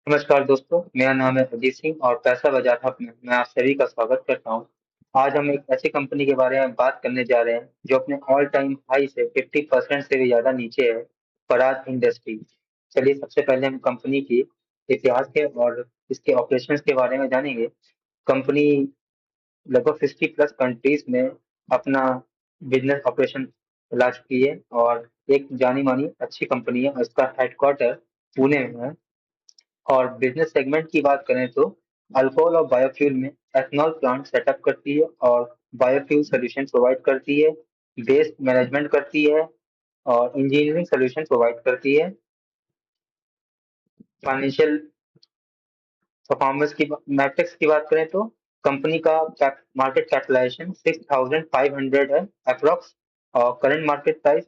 नमस्कार दोस्तों, मेरा नाम है अजीत सिंह और पैसा बाजार हब में मैं आप सभी का स्वागत करता हूं। आज हम एक ऐसी कंपनी के बारे में बात करने जा रहे हैं जो अपने ऑल टाइम हाई से 50% से भी ज्यादा नीचे है, पराग इंडस्ट्री। चलिए सबसे पहले हम कंपनी की इतिहास के और इसके ऑपरेशंस के बारे में जानेंगे। कंपनी लगभग 50+ कंट्रीज में अपना बिजनेस ऑपरेशन ला चुकी है और एक जानी मानी अच्छी कंपनी है। इसका हेडक्वार्टर पुणे में है। और बिजनेस सेगमेंट की बात करें तो अल्कोहल और बायोफ्यूल में एथनॉल प्लांट सेटअप करती है और बायोफ्यूल सोल्यूशन प्रोवाइड करती है। वेस्ट मैनेजमेंट करती है और इंजीनियरिंग सोल्यूशन प्रोवाइड करती है। फाइनेंशियल परफॉर्मेंस की मैट्रिक्स की बात करें तो कंपनी का मार्केट कैपिटलाइजेशन 6,500 है अप्रोक्स। और करंट मार्केट प्राइस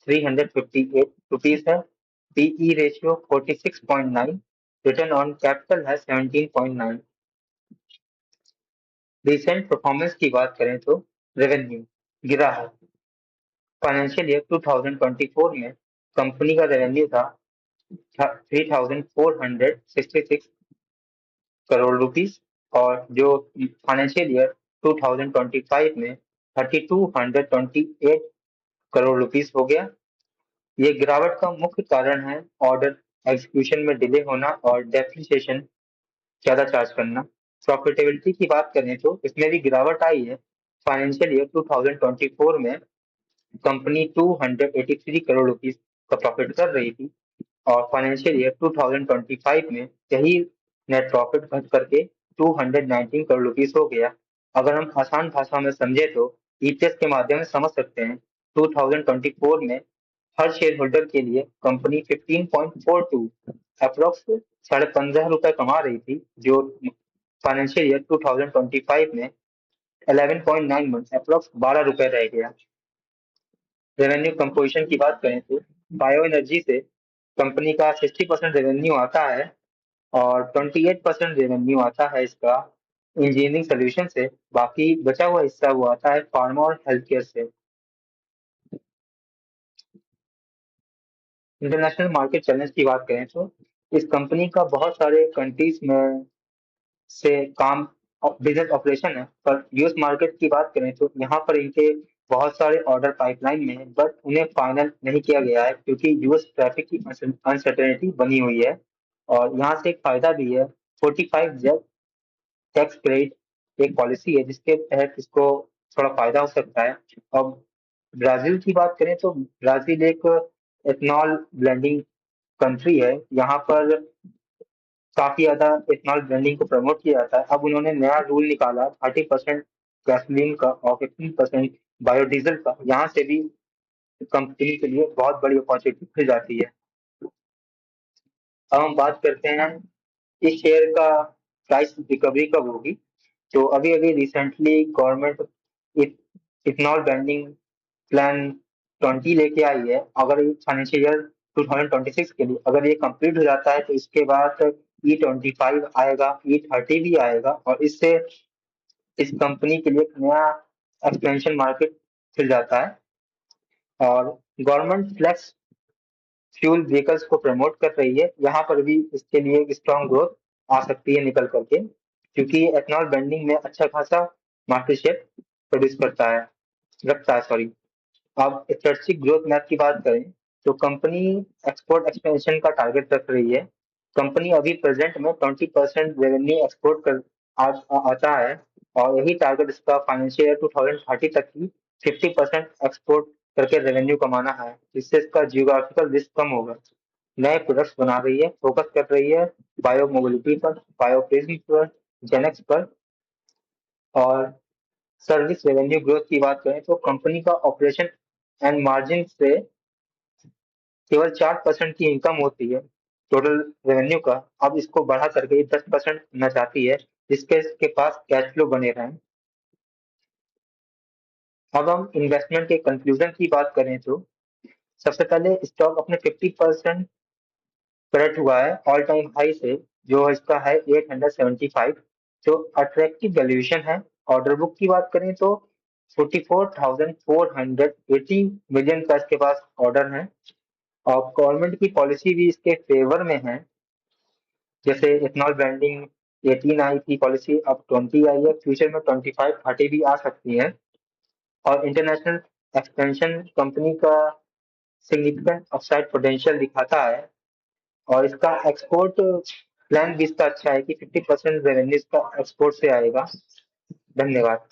358 है। PE ratio 46.9। Return on capital है 17.9। रिसेंट परफॉर्मेंस की बात करें तो रेवेन्यू गिरा है। फाइनेंशियल ईयर 2024 में कंपनी का रेवेन्यू था 3,466 करोड़ रुपीस। और जो फाइनेंशियल ईयर 2025 में 3,228 करोड़ रुपीस हो गया। ये गिरावट का मुख्य कारण है ऑर्डर एग्जीक्यूशन में डिले होना और डेप्रिसिएशन ज्यादा चार्ज करना। प्रॉफिटेबिलिटी की बात करें तो इसमें भी गिरावट आई है। फाइनेंशियल ईयर 2024 में कंपनी 283 करोड़ रुपीस का प्रॉफिट कर रही थी और फाइनेंशियल ईयर 2025 में यही नेट प्रॉफिट घट करके 219 करोड़ रुपीस हो गया। अगर हम आसान भाषा में समझे तो ईपीएस के माध्यम से समझ सकते हैं। 2024 में हर शेयर होल्डर के लिए कंपनी 15.42 अप्रोक्स ₹15.5 कमा रही थी, जो फाइनेंशियल ईयर 2025 में 11.91 अप्रोक्स ₹12 रह गया। रेवेन्यू कंपोजिशन की बात करें तो बायो एनर्जी से कंपनी का 60% रेवेन्यू आता है और 28% रेवेन्यू आता है इसका इंजीनियरिंग सोल्यूशन से। बाकी बचा हुआ हिस्सा वो आता है फार्मा और हेल्थ केयर से। इंटरनेशनल मार्केट चैलेंज की बात करें तो इस कंपनी का बहुत सारे कंट्रीज में से काम बिजनेस ऑपरेशन है, पर यूएस मार्केट की बात करें तो यहाँ पर इनके बहुत सारे ऑर्डर पाइपलाइन में है, बट उन्हें फाइनल नहीं किया गया है क्योंकि यूएस ट्रैफिक की अनसर्टेनिटी बनी हुई है। और यहाँ से एक फायदा भी है। 45 जेड टैक्स क्रेडिट एक पॉलिसी है जिसके तहत इसको थोड़ा फायदा हो सकता है। अब ब्राजील की बात करें तो ब्राजील एक एथनॉल ब्लेंडिंग कंट्री है। यहाँ पर काफी ज्यादा इथेनॉल ब्लेंडिंग को प्रमोट किया जाता है। अब उन्होंने नया रूल निकाला 30% गैसोलीन का और 15% बायोडीजल का। यहाँ से भी कंपनी के लिए बहुत बड़ी अपॉर्चुनिटी खुल जाती है। अब हम बात करते हैं इस शेयर का प्राइस रिकवरी कब होगी। तो अभी अभी recently government ethanol blending plan 20 लेके आई है। अगर फाइनेंशियल ईयर 2026 के लिए अगर ये कंप्लीट हो जाता है तो इसके बाद E25 आएगा, E30 भी आएगा और इससे इस कंपनी के लिए एक नया एक्सपेंशन मार्केट खुल जाता है। और गवर्नमेंट फ्लेक्स फ्यूल व्हीकल्स को प्रमोट कर रही है। यहाँ पर भी इसके लिए एक स्ट्रॉन्ग ग्रोथ आ सकती है निकल करके, क्योंकि एथनॉल ब्लेंडिंग में अच्छा खासा मार्केट शेयर प्रोड्यूस करता है रखता है, सॉरी। अब स्ट्रेटजिक ग्रोथ मैप की बात करें तो कंपनी एक्सपोर्ट एक्सपेंशन का टारगेट रख रही है। कंपनी अभी प्रेजेंट में 20% रेवेन्यू एक्सपोर्ट कर आता है और यही टारगेट इसका फाइनेंशियल ईयर 2030 तक की 50% एक्सपोर्ट करके रेवेन्यू कमाना है, जिससे इसका जियोग्राफिकल रिस्क कम होगा। नए प्रोडक्ट्स बना रही है, फोकस कर रही है बायो मोबिलिटी पर, बायोप्रिज्म पर, जेनेक्स पर। और सर्विस रेवेन्यू ग्रोथ की बात करें तो कंपनी का ऑपरेशन एंड मार्जिन से केवल 4% की इनकम होती है टोटल रेवेन्यू का। अब इसको बढ़ा करके 10% करना चाहती है जिसके इसके पास कैश फ्लो बने रहें। अब हम इन्वेस्टमेंट के कंक्लूजन की बात करें तो सबसे पहले स्टॉक अपने 50% करेक्ट हुआ है ऑल टाइम हाई से, जो इसका है 875, जो अट्रैक्टिव वैल्यूएशन है। ऑर्डर बुक की बात करें तो 44,480 मिलियन का इसके पास ऑर्डर है और गवर्नमेंट की पॉलिसी भी इसके फेवर में है, जैसे इथेनॉल ब्रांडिंग 18 आई थी पॉलिसी, अब 20 आई है, फ्यूचर में 25 30 भी आ सकती है। और इंटरनेशनल एक्सपेंशन कंपनी का सिग्निफिकेंट अपसाइड पोटेंशियल दिखाता है। और इसका एक्सपोर्ट प्लान भी इसका अच्छा है कि 50% रेवेन्यू इसका एक्सपोर्ट से आएगा। धन्यवाद।